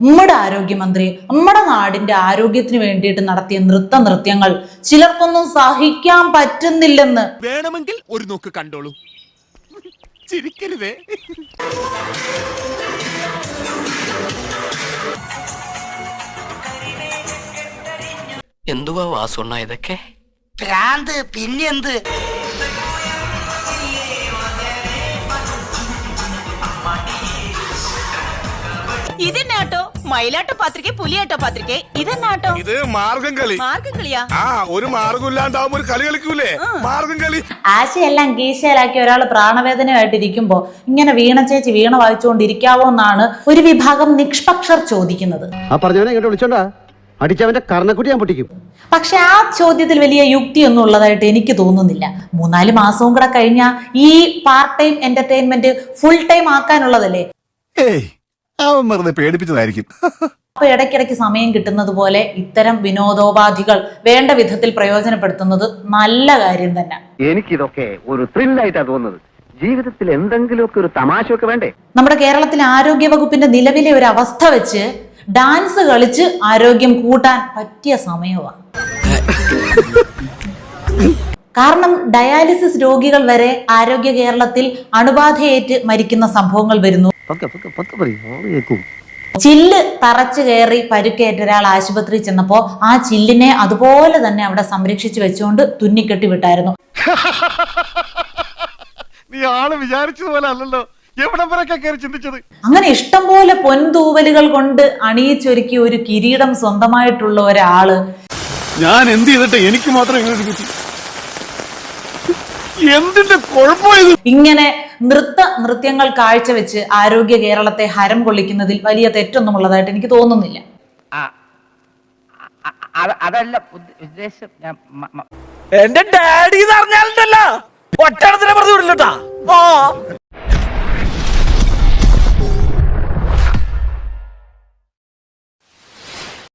നമ്മുടെ ആരോഗ്യമന്ത്രി നമ്മുടെ നാടിന്റെ ആരോഗ്യത്തിന് വേണ്ടിയിട്ട് നടത്തിയ നൃത്യങ്ങൾ ചിലർക്കൊന്നും സഹിക്കാൻ പറ്റുന്നില്ലെന്ന്. വേണമെങ്കിൽ ഒരു നോക്ക് കണ്ടോളൂ, ചിരിക്കരുതേ. എന്തുവാ വാസുണ്ണ ഇതൊക്കെ? ഭ്രാന്ത് പിന്നെന്ത്? ഇതെന്നാട്ടോ മയിലാട്ടോ പാത്രിക പുലിയാട്ടോ പാത്രിക ഇതെന്നാട്ടോ? ഇത് മാർഗം കളി. മാർഗം കളിയാ? ഒരു മാർഗം ഇല്ലാണ്ടാവുമ്പോ ഒരു കളി കളിക്കൂലേ, മാർഗം കളി. ആശയെല്ലാം ഗീശയിലാക്കി ഒരാൾ പ്രാണവേദനയായിട്ടിരിക്കുമ്പോ ഇങ്ങനെ വീണ ചേച്ചി വീണ വായിച്ചുകൊണ്ടിരിക്കാവോ എന്നാണ് ഒരു വിഭാഗം നിഷ്പക്ഷർ ചോദിക്കുന്നത്. അടിച്ചവന്റെ കർണക്കുട്ടി ഞാൻ പൊട്ടിക്കും. പക്ഷെ ആ ചോദ്യത്തിൽ വലിയ യുക്തിയൊന്നും ഉള്ളതായിട്ട് എനിക്ക് തോന്നുന്നില്ല. 3-4 മാസവും കൂടെ കഴിഞ്ഞാൽ ഈ part time entertainment full time ആക്കാനുള്ളതല്ലേ. അവൻ വെറുതെ പേടിപ്പിച്ചതായിരിക്കും. അപ്പൊ ഇടയ്ക്കിടയ്ക്ക് സമയം കിട്ടുന്നത് പോലെ ഇത്തരം വിനോദോപാധികൾ വേണ്ട വിധത്തിൽ പ്രയോജനപ്പെടുത്തുന്നത് നല്ല കാര്യം തന്നെ. എനിക്കിതൊക്കെ ഒരു ത്രില്ലായിട്ടാ തോന്നുന്നത്. ജീവിതത്തിൽ എന്തെങ്കിലുമൊക്കെ ഒരു തമാശയൊക്കെ വേണ്ടേ? നമ്മുടെ കേരളത്തിലെ ആരോഗ്യ വകുപ്പിന്റെ നിലവിലെ ഒരു അവസ്ഥ വെച്ച് ഡാൻസ് കളിച്ച് ആരോഗ്യം കൂട്ടാൻ പറ്റിയ സമയമാണ്. കാരണം ഡയാലിസിസ് രോഗികൾ വരെ ആരോഗ്യ കേരളത്തിൽ അണുബാധയേറ്റ് മരിക്കുന്ന സംഭവങ്ങൾ വരുന്നു. ചില്ല് തറച്ചു കയറി പരുക്കേറ്റ ഒരാൾ ആശുപത്രി ചെന്നപ്പോ ആ ചില്ലിനെ അതുപോലെ തന്നെ അവിടെ സംരക്ഷിച്ചു വെച്ചുകൊണ്ട് തുന്നിക്കെട്ടി വിട്ടായിരുന്നു. നീ ആള് വിചാരിച്ചതുപോലെ അല്ലല്ലോ, അങ്ങനെ ഇഷ്ടം പോലെ പൊൻതൂവലുകൾ കൊണ്ട് അണിയിച്ചൊരുക്കി ഒരു കിരീടം സ്വന്തമായിട്ടുള്ള ഒരാള് ഞാൻ എന്ത് ചെയ്തിട്ട് എനിക്ക് മാത്രം എന്തിന്റെ കുഴപ്പമായത്? ഇങ്ങനെ നൃത്യങ്ങൾ കാഴ്ചവെച്ച് ആരോഗ്യ കേരളത്തെ ഹരം കൊള്ളിക്കുന്നതിൽ വലിയ തെറ്റൊന്നും ഉള്ളതായിട്ട് എനിക്ക് തോന്നുന്നില്ല. അതല്ല ഉദ്ദേശം. എന്റെ ഡാഡി പറഞ്ഞാലോ ഒറ്റ പറഞ്ഞു വിടില്ലട്ടാ.